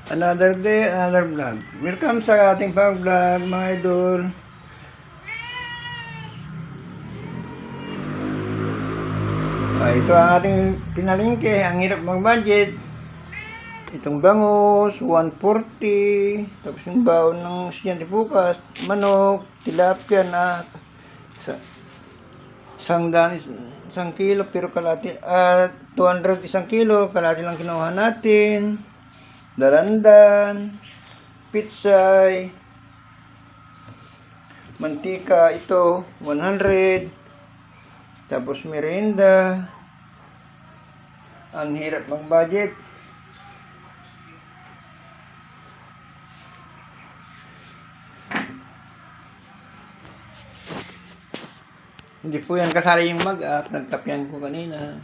Another day, another vlog. Welcome sa ating pag-vlog, mga idol. Ito ang ating pinalingke. Ang hirap mag-budget. Itong bangus, 140. Tapos yung baon ng siyente bukas. Manok, tilapia na isang kilo pero kalati. At 200 isang kilo. Kalati lang kinuha natin. Darandan, pitsay, mantika ito 100, tapos merienda. Ang hirap mag-budget. Hindi po yan kasali yung mag-up, nagtapyan ko kanina.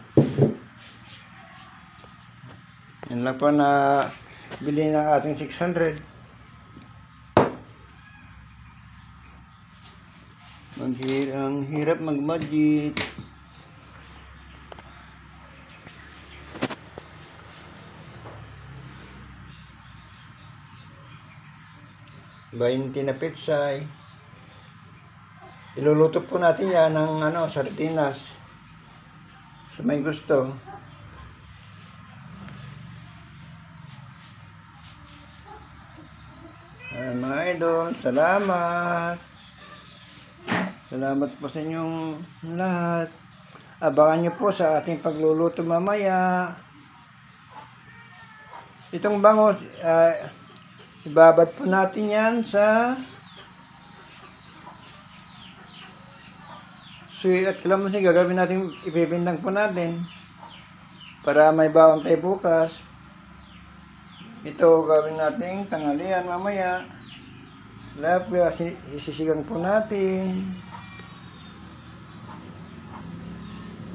Yan lang po na bili ng ating 600. Ang hirap mag-budget. $20 na pitsay. Iluluto po natin yan ng sardinas sa may gusto. Mga idol, salamat. Salamat po sa inyong lahat. Abangan nyo po sa ating pagluluto mamaya. Itong bangus, ibabad po natin yan sa suy at kalamansi. Gagawin natin, ipipindang po natin para may bawang tayo bukas. Ito gawin natin tanghalian mamaya. Tilapia, isisigang po natin.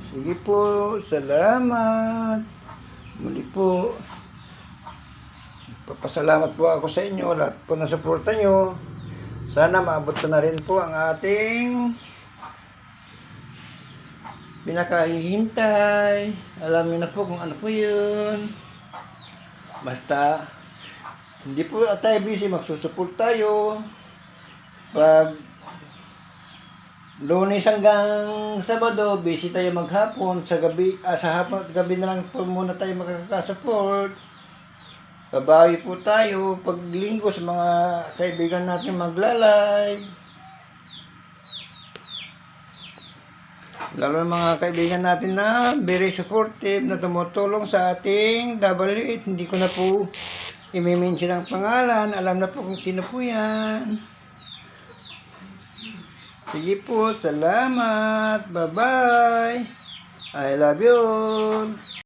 Sige po, salamat. Muli po. Papasalamat po ako sa inyo. Lahat po na suporta nyo. Sana maabot na rin po ang ating pinakahihintay. Alam niyo na po kung ano po yun. Basta hindi po tayo busy, magsusupport tayo. Pag Lunes hanggang Sabado, busy tayo maghapon. Sa gabi, gabi na lang po muna tayo magkakasupport. Babawi po tayo pag linggo sa mga kaibigan natin magla-live. Lalo ng mga kaibigan natin na very supportive, na tumutulong sa ating W8. Hindi ko na po i-mention ang pangalan. Alam na po kung sino po yan. Sige po, salamat. Bye-bye. I love you all.